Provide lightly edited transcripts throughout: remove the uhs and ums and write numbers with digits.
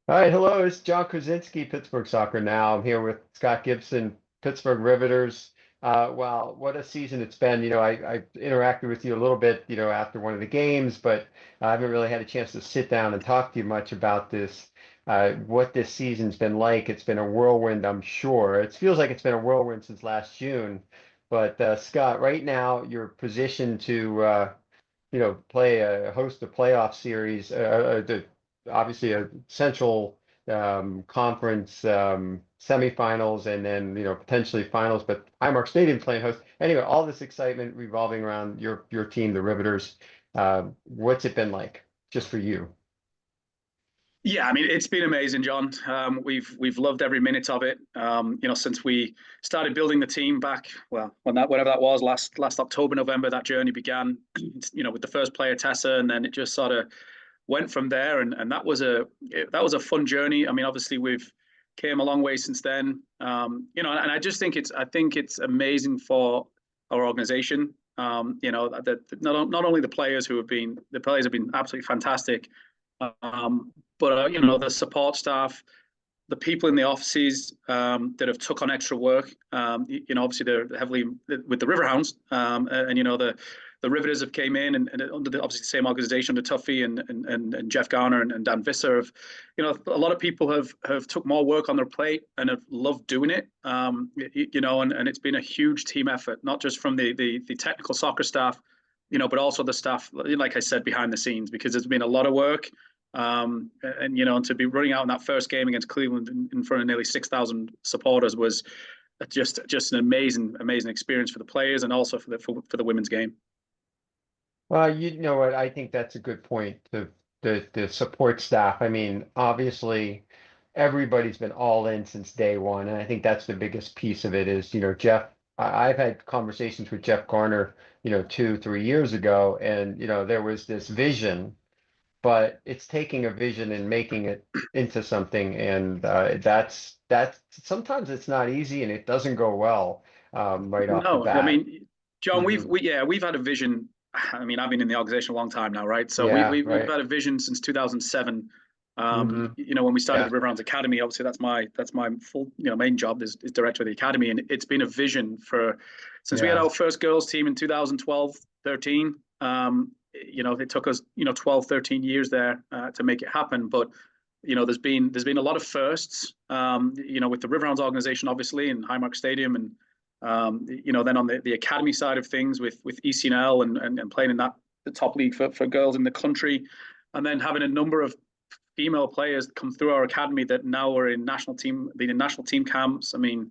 All right, hello, it's John Krysinsky, Pittsburgh Soccer Now. I'm here with Scott Gibson, Pittsburgh Riveters. Wow, what a season it's been. I interacted with you a little bit, after one of the games, but I haven't really had a chance to sit down and talk to you much about what this season's been like. It's been a whirlwind, I'm sure. It feels like it's been a whirlwind since last June. But Scott, right now you're positioned to host a playoff series, obviously a central conference semifinals, and then potentially finals. But Highmark Stadium playing host. Anyway, all this excitement revolving around your team, the Riveters. What's it been like just for you? Yeah, I mean it's been amazing, John. We've loved every minute of it. Since we started building the team back, well, whenever that was, last October, November, that journey began. With the first player Tessa, and then it just sort of went from there. And that was a fun journey. I mean, obviously we've came a long way since then. And I think it's amazing for our organization. That not only the players have been absolutely fantastic, but the support staff, the people in the offices that have took on extra work. Obviously they're heavily with the Riverhounds, and the Riveters have came in and under obviously the same organization under Tuffy and Jeff Garner and Dan Visser have, a lot of people have took more work on their plate and have loved doing it. And it's been a huge team effort, not just from the technical soccer staff, but also the staff, like I said, behind the scenes, because there's been a lot of work. And to be running out in that first game against Cleveland in front of nearly 6,000 supporters was just an amazing experience for the players and also for the women's game. Well, you know what? I think that's a good point. The support staff. I mean, obviously, everybody's been all in since day one, and I think that's the biggest piece of it. Is Jeff. I've had conversations with Jeff Garner, 2, 3 years ago, and there was this vision, but it's taking a vision and making it into something, and that's sometimes it's not easy and it doesn't go well right off the No, I bat. mean, John, Hmm. we've had a vision. I mean, I've been in the organization a long time now, right? So Yeah, we've right. had a vision since 2007. Hmm. When we started Yeah. the Riverhounds Academy, obviously that's my full director of the academy, and it's been a vision for since we had Yeah. our first girls team in 2012, 13. It took us 12, 13 years there to make it happen, but there's been a lot of firsts. With the Riverhounds organization, obviously, in Highmark Stadium, and then on the academy side of things with ECNL and playing in the top league for girls in the country, and then having a number of female players come through our academy that now are being in national team camps. I mean,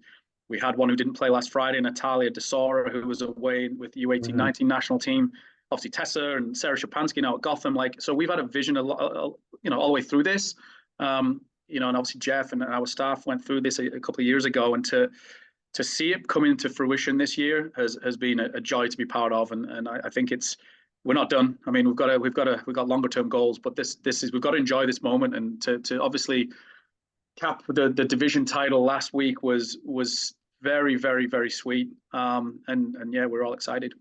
we had one who didn't play last Friday, Natalia Desora, who was away with the U18 Hmm. 19 national team. Obviously, Tessa and Sarah Shapansky now at Gotham. So we've had a vision, all the way through this. And obviously Jeff and our staff went through this a couple of years ago, and to see it come into fruition this year has been a joy to be part of, and I think we're not done. I mean, we've got longer term goals, but this is we've got to enjoy this moment, and to obviously cap the division title last week was very very very sweet. And yeah, we're all excited.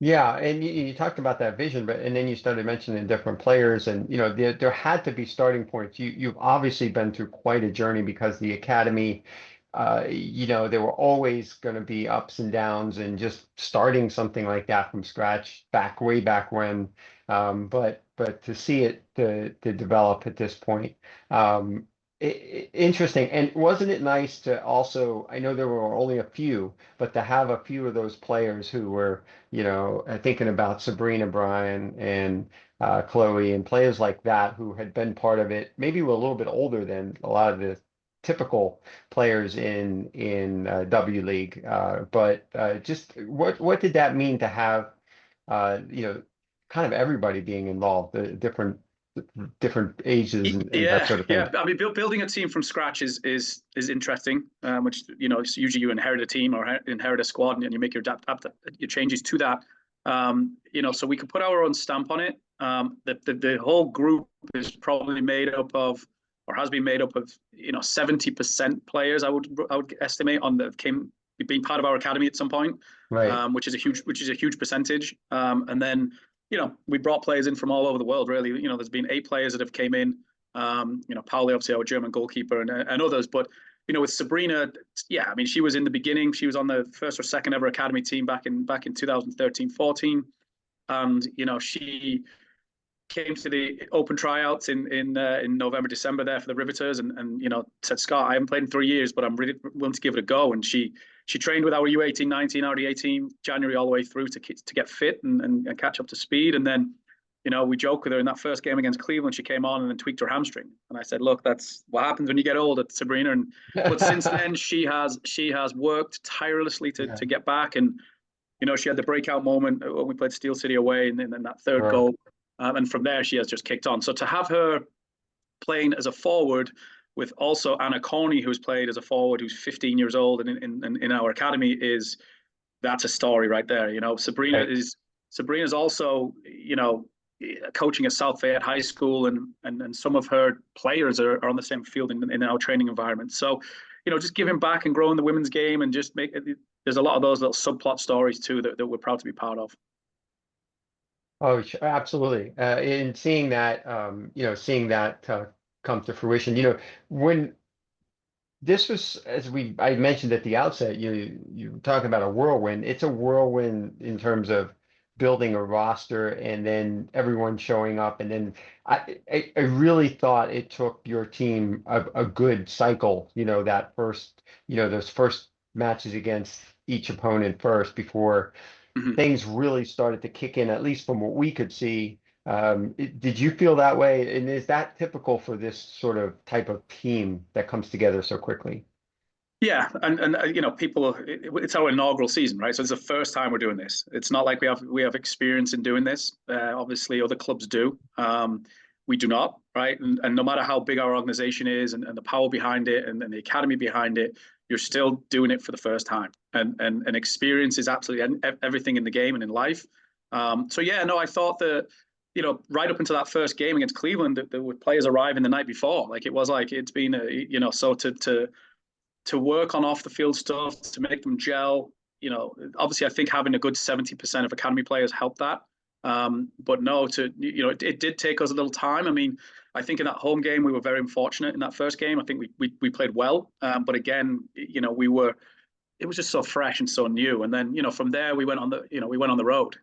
Yeah, and you talked about that vision, but and then you started mentioning different players, and there had to be starting points. You've obviously been through quite a journey because the academy, there were always going to be ups and downs, and just starting something like that from scratch way back when. But to see it to develop at this point, interesting. And wasn't it nice to also? I know there were only a few, but to have a few of those players who were thinking about Sabrina Bryan and Chloe and players like that who had been part of it, maybe were a little bit older than a lot of the typical players in W League. But just what did that mean to have uh, you know kind of everybody being involved, the different ages and that Yeah, sort of thing. yeah. I mean, building a team from scratch is interesting. Which it's usually you inherit a team or inherit a squad, and you make your changes to that. So we could put our own stamp on it. The whole group is probably made up of, or has been made up of, 70% players. I would estimate on that came being part of our academy at some point, Right. which is a huge percentage. And then we brought players in from all over the world. Really, there's been 8 players that have came in Pauli, obviously our German goalkeeper, and others. But with Sabrina, yeah, I mean, she was in the beginning. She was on the first or second ever academy team back in 2013-14, and she came to the open tryouts in November, December there for the Riveters, and said, Scott, I haven't played in 3 years, but I'm really willing to give it a go. And she trained with our U18, 19, RD18, January all the way through to get fit and catch up to speed. And then, we joked with her in that first game against Cleveland. She came on and then tweaked her hamstring. And I said, look, that's what happens when you get old, at Sabrina. But since then, she has worked tirelessly to get back. And she had the breakout moment when we played Steel City away, and then that third goal. And from there, she has just kicked on. So to have her playing as a forward with also Anna Corney, who's played as a forward, who's 15 years old and in our academy, that's a story right there. Sabrina's also, coaching at South Fayette High School, and some of her players are on the same field in our training environment. So, just giving back and growing the women's game, and just there's a lot of those little subplot stories too that we're proud to be part of. Oh, absolutely. And seeing that, come to fruition, when this was, as I mentioned at the outset, you talking about a whirlwind. It's a whirlwind in terms of building a roster and then everyone showing up. And then I really thought it took your team a good cycle, that first, those first matches against each opponent first before things really started to kick in, at least from what we could see. Did you feel that way? And is that typical for this sort of type of team that comes together so quickly? Yeah, and people, it's our inaugural season, right? So it's the first time we're doing this. It's not like we have experience in doing this. Obviously, other clubs do. We do not, right? And no matter how big our organization is, and the power behind it, and the academy behind it, you're still doing it for the first time. And experience is absolutely everything in the game and in life. So yeah, no, I thought that, right up until that first game against Cleveland, there were players arriving the night before. Like, it was like it's been so to work on off the field stuff, to make them gel. Obviously I think having a good 70% of academy players helped that. But no, it did take us a little time. I mean, I think in that home game we were very unfortunate in that first game. I think we played well, but again, it was just so fresh and so new. And then from there we went on the road.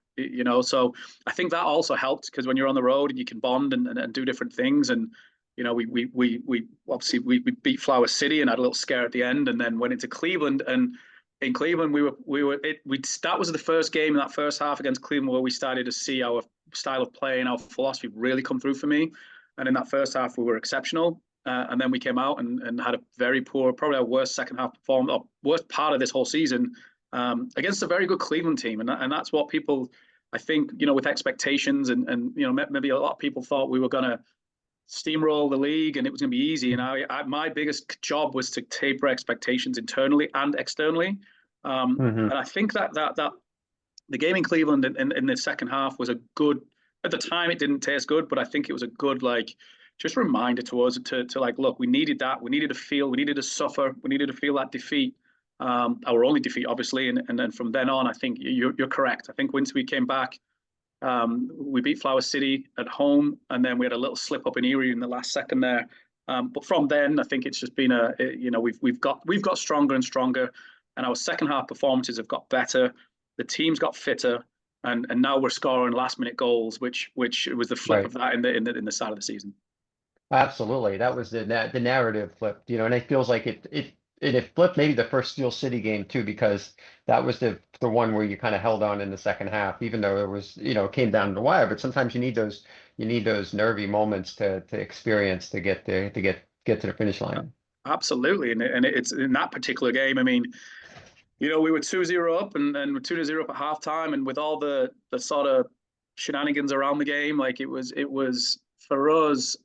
So I think that also helped, because when you're on the road and you can bond and do different things. And we obviously beat Flower City and had a little scare at the end, and then went into Cleveland. And in Cleveland, that was the first game in that first half against Cleveland where we started to see our style of play and our philosophy really come through for me. And in that first half, we were exceptional. And then we came out and had a very poor, probably our worst second half performance, or worst part of this whole season, against a very good Cleveland team. And that's what people, I think, with expectations and maybe a lot of people thought we were going to steamroll the league and it was going to be easy. And my biggest job was to taper expectations internally and externally. And I think that the game in Cleveland in the second half was a good, at the time it didn't taste good, but I think it was a good, just reminder to us to look, we needed that. We needed to suffer. We needed to feel that defeat, our only defeat, obviously. And then from then on, I think you're correct. I think once we came back, we beat Flower City at home, and then we had a little slip up in Erie in the last second there. But from then, I think it's just been we've got stronger and stronger, and our second half performances have got better. The team's got fitter, and now we're scoring last minute goals, which was the flip of that in the start of the season. Absolutely, that was the narrative flipped, and it feels like it flipped maybe the first Steel City game too, because that was the one where you kind of held on in the second half, even though it was came down to the wire. But sometimes you need those nervy moments to experience to get to the finish line. Absolutely, and it's in that particular game. I mean, we were 2-0 up and we're 2-0 up at halftime, and with all the sort of shenanigans around the game, like it was for us,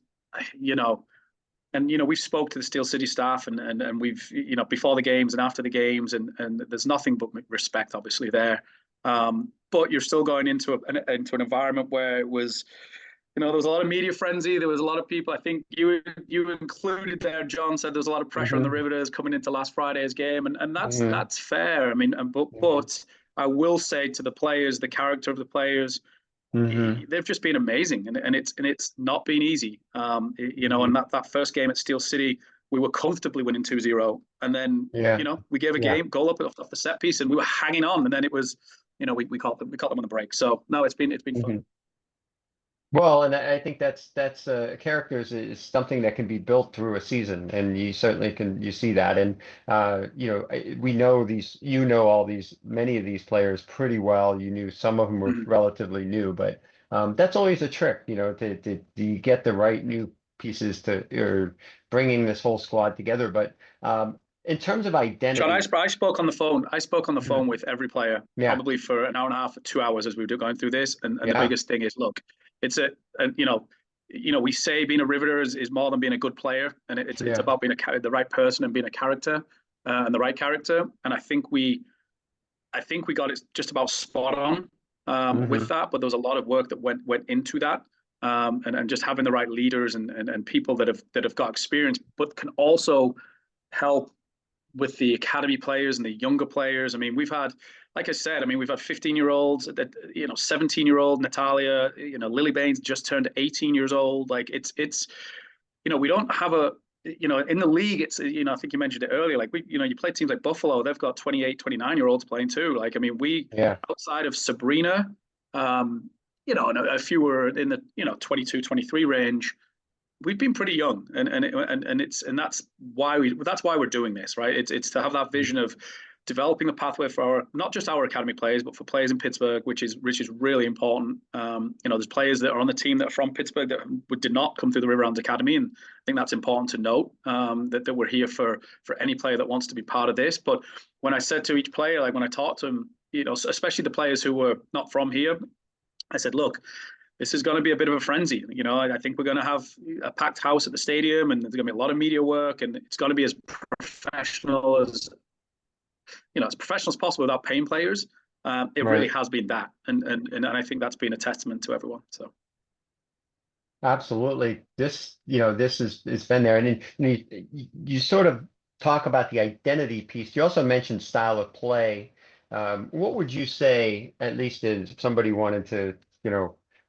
and we spoke to the Steel City staff and we've before the games and after the games, and there's nothing but respect obviously there, but you're still going into an environment where it was, there was a lot of media frenzy. There was a lot of people, I think you included there, John, said there was a lot of pressure on the Riveters coming into last Friday's game, and that's fair. I mean, but I will say to the players, the character of the players, Hmm. they've just been amazing, and it's not been easy. And Hmm. that first game at Steel City, we were comfortably winning 2-0, and then Yeah. we gave a Yeah. goal up off the set piece, and we were hanging on, and then it was, we caught them on the break. So no, it's been fun. Hmm. Well, and I think that's characters is something that can be built through a season, and you certainly can you see that. And we know these, all these many of these players pretty well. You knew some of them were Mhm. relatively new, but that's always a trick, to you get the right new pieces to or bringing this whole squad together. But in terms of John, identity, I spoke on the phone. I spoke on the mhm, phone with every player, yeah, probably for an hour and a half, 2 hours as we were going through this. And the yeah, biggest thing is, look, it's we say being a Riveter is more than being a good player, and it's yeah, about being the right person and being a character, and the right character. And I think we got it just about spot on, with hmm, that. But there was a lot of work that went into that, and just having the right leaders and people that have got experience, but can also help with the academy players and the younger players. I mean, like I said, we've had 15-year-olds, that 17-year-old Natalia, Lily Baines just turned 18 years old. Like we don't have in the league, it's, I think you mentioned it earlier, like you play teams like Buffalo, they've got 28, 29-year-olds playing too. Like, we, yeah, outside of Sabrina, and a few were in the, 22, 23 range. We've been pretty young, and that's why we're doing this, right? It's to have that vision of developing a pathway for not just our academy players, but for players in Pittsburgh, which is really important. There's players that are on the team that are from Pittsburgh that did not come through the Riverhounds Academy, and I think that's important to note, that we're here for any player that wants to be part of this. But when I said to each player, like when I talked to them, especially the players who were not from here, I said, look, this is going to be a bit of a frenzy. I think we're going to have a packed house at the stadium, and there's going to be a lot of media work, and it's going to be professional as as professional as possible without paying players. It really right. has been that, and I think that's been a testament to everyone. So Absolutely. This is it's been there. And then, you sort of talk about the identity piece. You also mentioned style of play. What would you say, at least if somebody wanted to,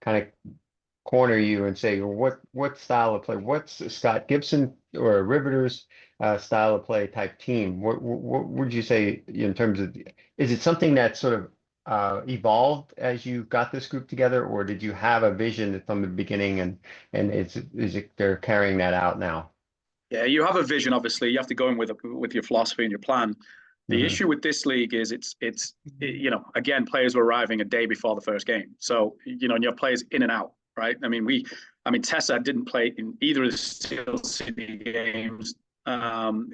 kind of corner you and say, well, what style of play? What's Scott Gibson or Riveters style of play type team? What would you say in terms of, is it something that sort of evolved as you got this group together, or did you have a vision from the beginning and is it they're carrying that out now? yeah, you have a vision. Obviously, you have to go in with your philosophy and your plan. The Hmm. issue with this league is again, players were arriving a day before the first game, so and you have players in and out, right? Tessa didn't play in either of the Steel City games, and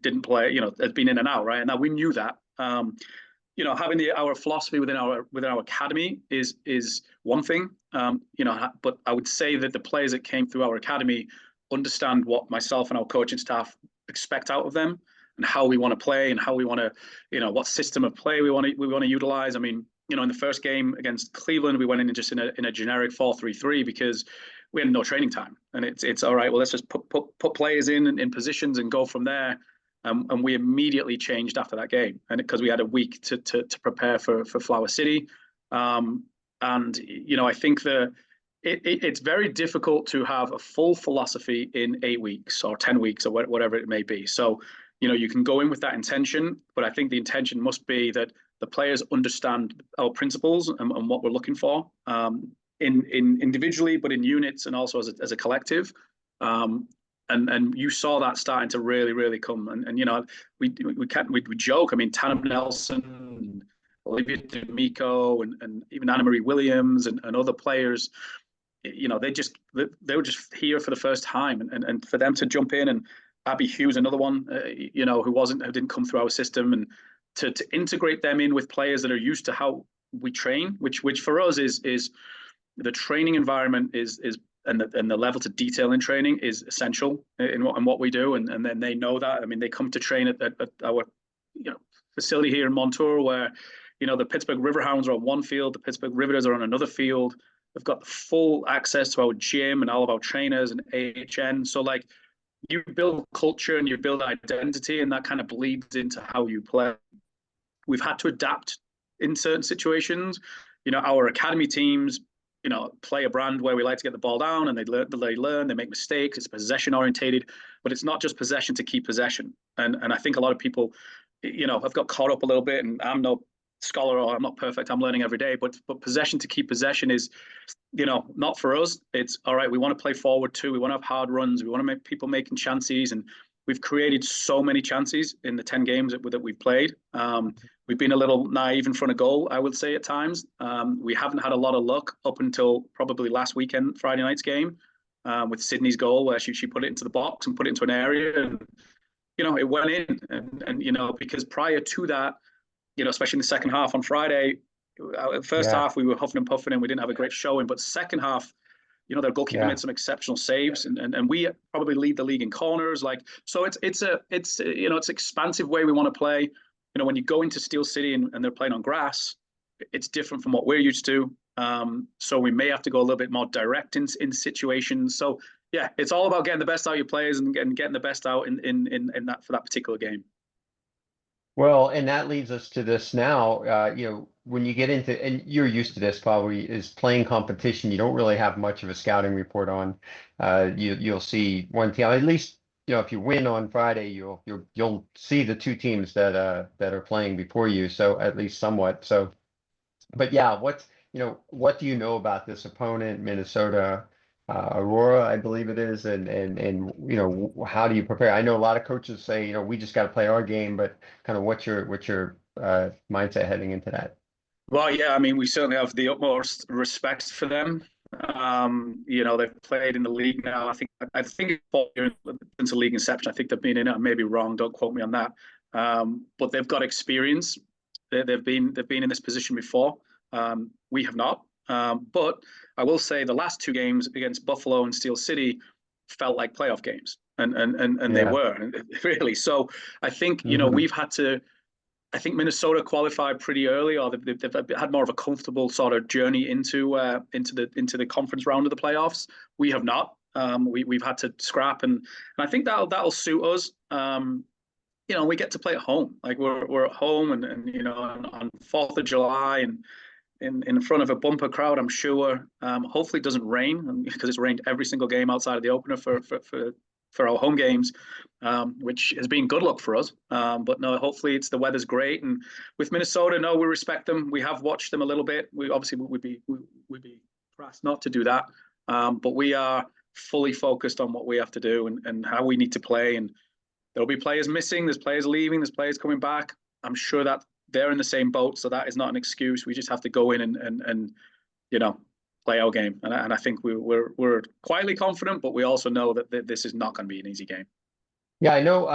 didn't play, has been in and out, right? And now we knew that. Having our philosophy within our academy is one thing, but I would say that the players that came through our academy understand what myself and our coaching staff expect out of them, and how we want to play, and how we want to, what system of play we want to utilize. In the first game against Cleveland, we went in just in a generic 4-3-3 because we had no training time, and it's all right. Well, let's just put players in positions and go from there. And we immediately changed after that game, and because we had a week to prepare for Flower City. And I think it's very difficult to have a full philosophy in 8 weeks or 10 weeks or whatever it may be. So, you can go in with that intention, but I think the intention must be that the players understand our principles and what we're looking for, in individually, but in units and also as a collective. And you saw that starting to really come. And we joke. Tanner Nelson, Olivia D'Amico, and even Anna Marie Williams and other players, they were just here for the first time, and for them to jump in, and Abby Hughes, another one, who didn't come through our system, and to integrate them in with players that are used to how we train, which for us is the training environment is and the level to detail in training is essential in what we do, and then they know that. They come to train at our facility here in Montour, where the Pittsburgh Riverhounds are on one field, the Pittsburgh Riveters are on another field. They've got full access to our gym and all of our trainers and AHN. So, like, you build culture and you build identity, and that kind of bleeds into how you play. We've had to adapt in certain situations. our academy teams, play a brand where we like to get the ball down, and they learn, they make mistakes. It's possession orientated, but it's not just possession to keep possession. And I think a lot of people, have got caught up a little bit, and I'm no scholar, or I'm not perfect. I'm learning every day, but possession to keep possession is, not for us. It's all right. We want to play forward too. We want to have hard runs. We want to make people making chances, and we've created so many chances in the 10 games that we've played. We've been a little naive in front of goal, I would say, at times. We haven't had a lot of luck up until probably last weekend, Friday night's game, with Sydney's goal, where she put it into the box and put it into an area, and it went in. And because prior to that, especially in the second half on Friday, first half we were huffing and puffing and we didn't have a great showing, but second half, their goalkeeper made some exceptional saves, and we probably lead the league in corners. So it's expansive way we want to play. When you go into Steel City and they're playing on grass, it's different from what we're used to. So we may have to go a little bit more direct in situations. So yeah, it's all about getting the best out of your players and getting the best out in that for that particular game. Well, and that leads us to this now. When you get into, and you're used to this probably, is playing competition. You don't really have much of a scouting report on. You'll see one team, at least, if you win on Friday, you'll see the two teams that are playing before you. So at least somewhat. So, but yeah, what do you know about this opponent, Minnesota? Aurora, I believe it is, and how do you prepare? I know a lot of coaches say, we just got to play our game, but kind of what's your mindset heading into that? Well, yeah, I mean, we certainly have the utmost respect for them. They've played in the league now. I think since the league inception, I think they've been in it. I may be wrong. Don't quote me on that. But they've got experience. They've been in this position before. We have not. But I will say the last two games against Buffalo and Steel City felt like playoff games, and they were really. So I think we've had to. I think Minnesota qualified pretty early, or they've had more of a comfortable sort of journey into the conference round of the playoffs. We have not. We've had to scrap, and I think that'll suit us. We get to play at home. Like we're at home, and on 4th of July, and in front of a bumper crowd, I'm sure. Hopefully it doesn't rain, because it's rained every single game outside of the opener for our home games, which has been good luck for us. But no, hopefully the weather's great. And with Minnesota, no, we respect them. We have watched them a little bit. We obviously would be crass not to do that. But we are fully focused on what we have to do and how we need to play. And there'll be players missing. There's players leaving. There's players coming back. I'm sure that they're in the same boat, so that is not an excuse. We just have to go in and play our game. And I think we're quietly confident, but we also know that this is not going to be an easy game. Yeah, I know.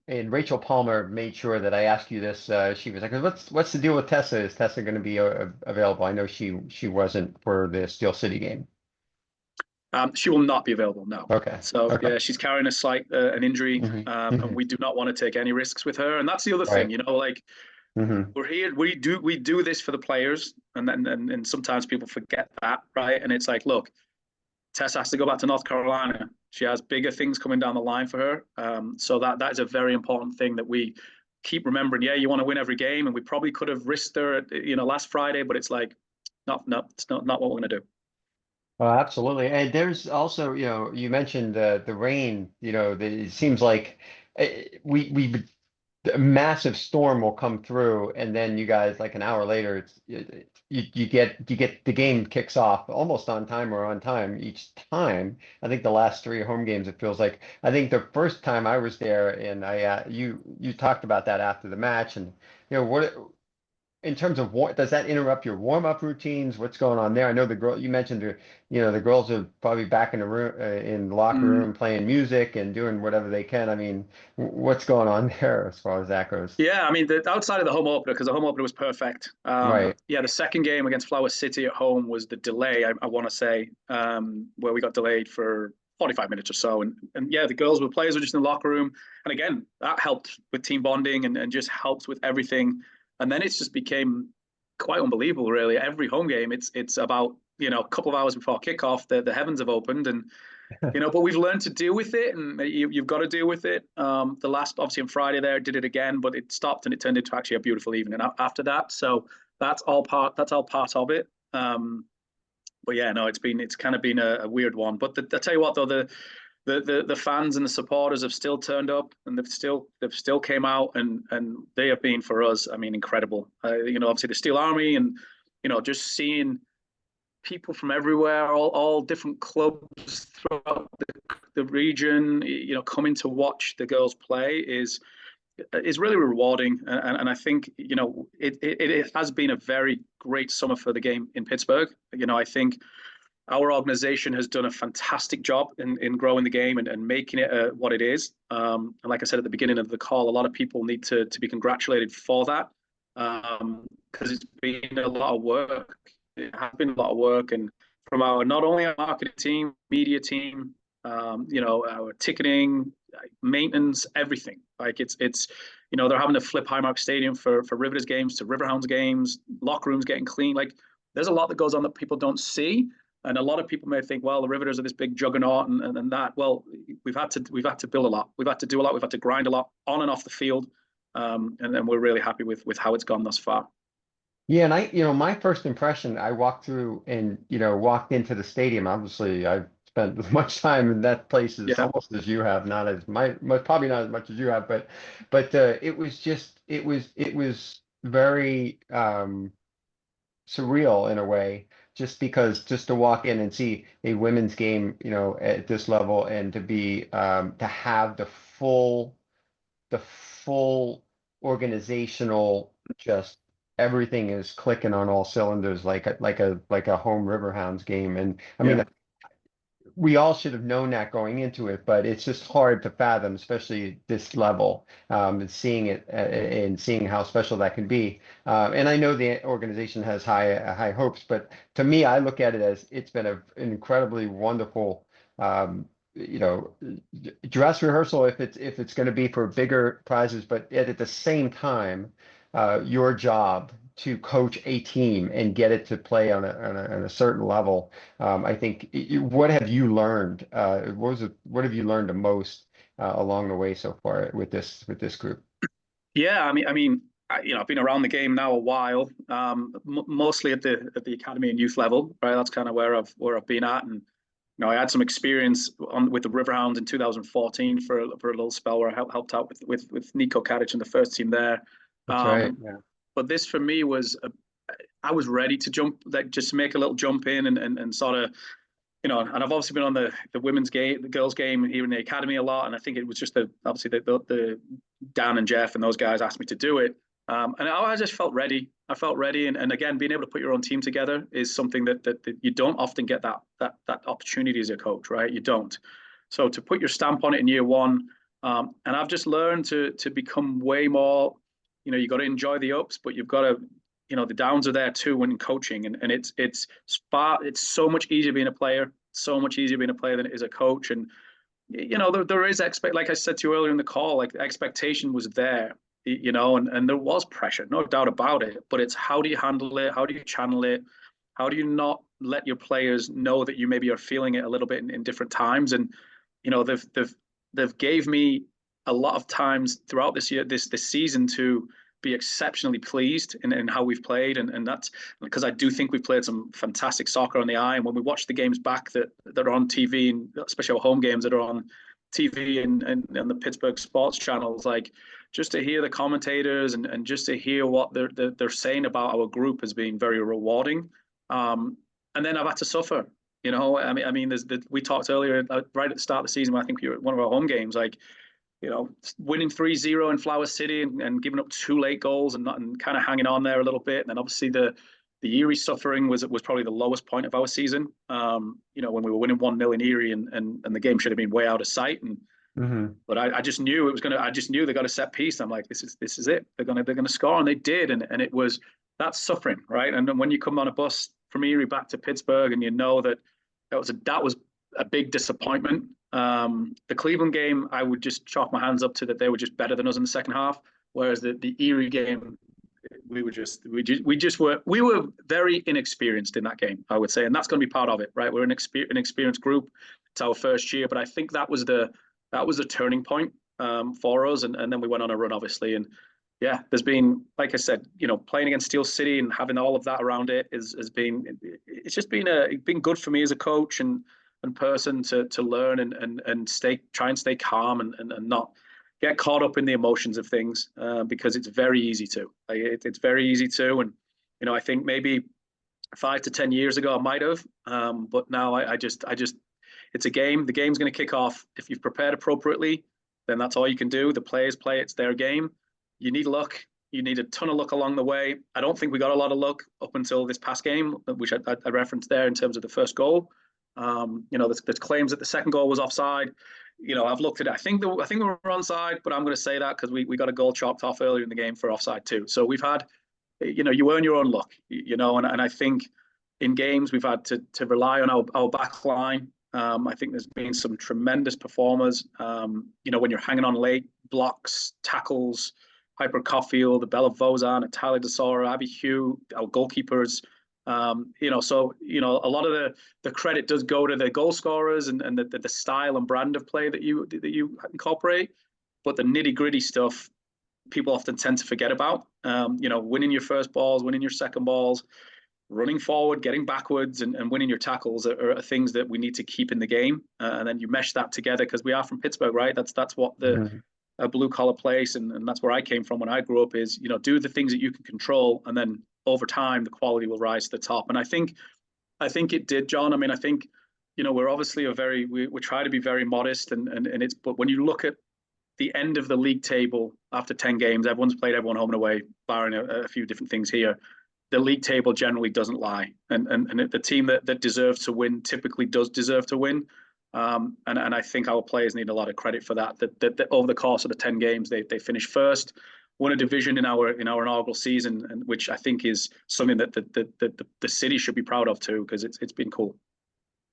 And Rachel Palmer made sure that I asked you this. She was like, "What's the deal with Tessa? Is Tessa going to be available?" I know she wasn't for the Steel City game. She will not be available. No. Okay. So okay. yeah, she's carrying an injury, and we do not want to take any risks with her. And that's the other thing, we're here. We do this for the players, and sometimes people forget that, right? And it's like, look, Tessa has to go back to North Carolina. She has bigger things coming down the line for her. So that is a very important thing that we keep remembering. Yeah, you want to win every game, and we probably could have risked her, last Friday, but it's like, no, it's not what we're going to do. Oh, absolutely. And there's also, you mentioned the rain. It seems like we a massive storm will come through, and then you guys, like an hour later, you get the game kicks off almost on time or on time each time. I think the last three home games, it feels like. I think the first time I was there, and you talked about that after the match, and what in terms of what does that interrupt your warm-up routines? What's going on there? I know you mentioned the girls are probably back in the room, in the locker room, playing music and doing whatever they can. I mean, what's going on there as far as that goes? Yeah, I mean, outside of the home opener, because the home opener was perfect. Right. Yeah, the second game against Flower City at home was the delay, I want to say, where we got delayed for 45 minutes or so. And yeah, the players were just in the locker room. And again, that helped with team bonding and just helped with everything. And then it's just became quite unbelievable, really. Every home game, it's about, a couple of hours before kickoff, the heavens have opened, and but we've learned to deal with it, and you've got to deal with it. The last, obviously, on Friday there, did it again, but it stopped, and it turned into actually a beautiful evening after that. So that's all part of it. But yeah, no, it's kind of been a weird one. But I tell you what, though, the fans and the supporters have still turned up, and they've still came out, and they have been for us, I mean, incredible. Obviously the Steel Army, and just seeing people from everywhere, all different clubs throughout the region, coming to watch the girls play is really rewarding. And I think, it has been a very great summer for the game in Pittsburgh. I think our organization has done a fantastic job in growing the game and making it what it is. And like I said at the beginning of the call, a lot of people need to be congratulated for that, because it's been a lot of work. It has been a lot of work, and from not only our marketing team, media team, our ticketing, maintenance, everything. Like it's they're having to flip Highmark Stadium for Riveters games to Riverhounds games, locker rooms getting clean. Like there's a lot that goes on that people don't see. And a lot of people may think, well, the Riveters are this big juggernaut and that. Well, we've had to build a lot. We've had to do a lot. We've had to grind a lot on and off the field. And then we're really happy with how it's gone thus far. Yeah, and my first impression, I walked through and, walked into the stadium. Obviously, I've spent as much time in that place as Yeah. almost as you have, not as probably not as much as you have, but it was just it was very surreal in a way, just to walk in and see a women's game, at this level, and to have the full organizational, just everything is clicking on all cylinders, like a home Riverhounds game. And I Yeah. mean, we all should have known that going into it, but it's just hard to fathom, especially this level, and seeing it, and seeing how special that can be. And I know the organization has high hopes, but to me, I look at it as it's been an incredibly wonderful, you know, dress rehearsal, if it's going to be for bigger prizes, but at the same time, your job to coach a team and get it to play on a certain level. I think, what have you learned? What have you learned the most along the way so far with this group? Yeah. I've been around the game now a while, mostly at the academy and youth level, right? That's kind of where I've been at. And I had some experience with the Riverhounds in 2014 for a little spell where I helped out with Nico Kadic and the first team there. That's right. Um, Yeah. but this for me was I was ready to jump, like just make a little jump in and sort of, and I've obviously been on the women's game, the girls' game here in the academy a lot, and I think it was just obviously the Dan and Jeff and those guys asked me to do it, and I just felt ready. I felt ready, and again, being able to put your own team together is something that you don't often get that opportunity as a coach, right? You don't. So to put your stamp on it in year one, and I've just learned to become way more. You got to enjoy the ups, but you've got to, the downs are there too when coaching, and it's so much easier being a player, so much easier being a player than it is a coach. And there is like I said to you earlier in the call, like the expectation was there, and there was pressure, no doubt about it. But it's how do you handle it? How do you channel it? How do you not let your players know that you maybe are feeling it a little bit in different times? And they've gave me a lot of times throughout this season to be exceptionally pleased in how we've played, and that's because I do think we've played some fantastic soccer on the eye. And when we watch the games back that are on TV, and especially our home games that are on TV and the Pittsburgh sports channels, like just to hear the commentators and just to hear what they're saying about our group has been very rewarding. And then I've had to suffer. We talked earlier, right at the start of the season, when I think we were at one of our home games, like winning 3-0 in Flower City and giving up 2 late goals and kind of hanging on there a little bit. And then obviously the Erie suffering was probably the lowest point of our season. When we were winning 1-0 in Erie and the game should have been way out of sight. But I just knew I just knew they got a set piece. I'm like, this is it. They're gonna score, and they did. And it was that suffering, right? And then when you come on a bus from Erie back to Pittsburgh, and you know that was a big disappointment. The Cleveland game, I would just chalk my hands up to that they were just better than us in the second half. Whereas the Erie game, we were very inexperienced in that game, I would say, and that's going to be part of it, right? We're an experienced group. It's our first year, but I think that was the turning point for us, and then we went on a run, obviously, and yeah, there's been, like I said, playing against Steel City and having all of that around it has been, it's just been good for me as a coach and person to learn and try and stay calm and not get caught up in the emotions of things, because it's very easy to. It's very easy to, and I think maybe 5 to 10 years ago I might have, but now I just it's a game. The game's going to kick off. If you've prepared appropriately, then that's all you can do. The players play. It's their game. You need luck. You need a ton of luck along the way. I don't think we got a lot of luck up until this past game, which I referenced there in terms of the first goal. There's claims that the second goal was offside. I've looked at it. I think we were onside, but I'm going to say that because we got a goal chalked off earlier in the game for offside too. So we've had, you earn your own luck, and I think in games we've had to rely on our back line. I think there's been some tremendous performers. When you're hanging on late, blocks, tackles, Piper Caulfield, the Bella Vozan, Natalia Desora, Abby Hugh, our goalkeepers. So a lot of the credit does go to the goal scorers and the style and brand of play that you incorporate, but the nitty gritty stuff people often tend to forget about. Winning your first balls, winning your second balls, running forward, getting backwards, and winning your tackles are things that we need to keep in the game. And then you mesh that together because we are from Pittsburgh, right? That's what the blue collar place, and that's where I came from when I grew up. Is do the things that you can control, and then over time the quality will rise to the top. And I think it did, John. I mean, I think we're obviously we try to be very modest, and it's, but when you look at the end of the league table after 10 games, everyone's played everyone home and away, barring a few different things here. The league table generally doesn't lie, and the team that deserves to win typically does deserve to win. And I think our players need a lot of credit for that. That over the course of the 10 games, they finished first, won a division in our inaugural season, and which I think is something that the city should be proud of too, because it's been cool.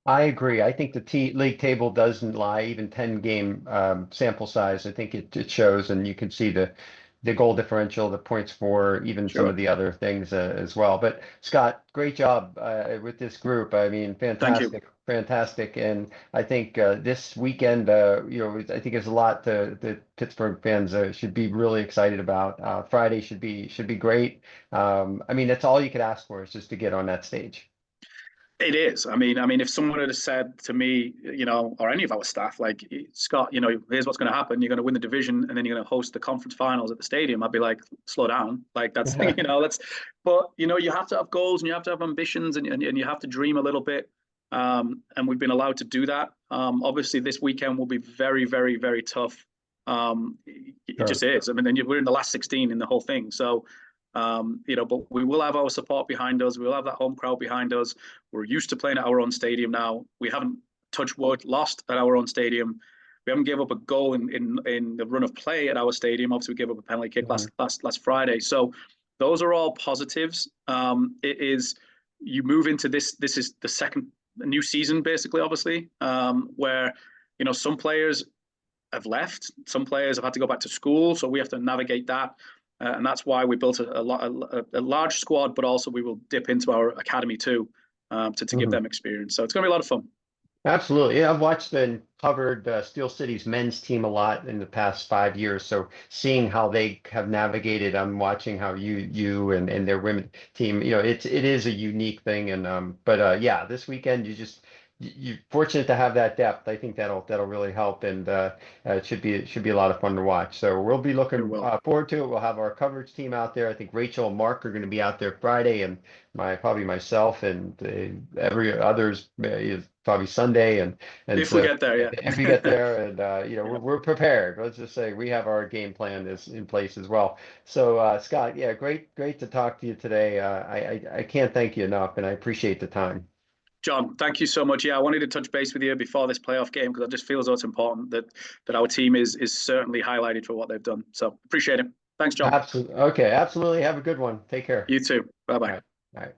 I agree. I think the league table doesn't lie, even 10-game sample size. I think it shows, and you can see the goal differential, the points for, even some of the other things as well. But Scott, great job with this group. I mean, fantastic. And I think this weekend, I think there's a lot the Pittsburgh fans should be really excited about. Friday should be great. I mean, that's all you could ask for, is just to get on that stage. It is. I mean, if someone had said to me, or any of our staff, like, Scott, here's what's going to happen. You're going to win the division, and then you're going to host the conference finals at the stadium. I'd be like, slow down. Like, that's, but you have to have goals, and you have to have ambitions, and you have to dream a little bit. And we've been allowed to do that. Obviously, this weekend will be very, very, very tough. It just is. I mean, we're in the last 16 in the whole thing. So, but we will have our support behind us. We'll have that home crowd behind us. We're used to playing at our own stadium now. We haven't, touch wood, lost at our own stadium. We haven't given up a goal in the run of play at our stadium. Obviously, we gave up a penalty kick last Friday. So those are all positives. It is, you move into this is the second new season, basically, obviously, where some players have left, some players have had to go back to school, so we have to navigate that. And that's why we built a large squad, but also we will dip into our academy too, to give them experience. So it's going to be a lot of fun. Absolutely. Yeah, I've watched and covered Steel City's men's team a lot in the past 5 years. So seeing how they have navigated, I'm watching how you and their women team, it is a unique thing. And but yeah, this weekend you're fortunate to have that depth. I think that'll really help, and it should be a lot of fun to watch. So we'll be looking forward to it. We'll have our coverage team out there. I think Rachel and Mark are going to be out there Friday, and probably myself and every others probably Sunday. And if we get there, yeah. If we get there, and we're prepared. Let's just say we have our game plan in place as well. So Scott, yeah, great to talk to you today. I can't thank you enough, and I appreciate the time. John, thank you so much. Yeah, I wanted to touch base with you before this playoff game, because I just feel as though it's important that our team is certainly highlighted for what they've done. So appreciate it. Thanks, John. Absolutely. Okay, absolutely. Have a good one. Take care. You too. Bye-bye. All right.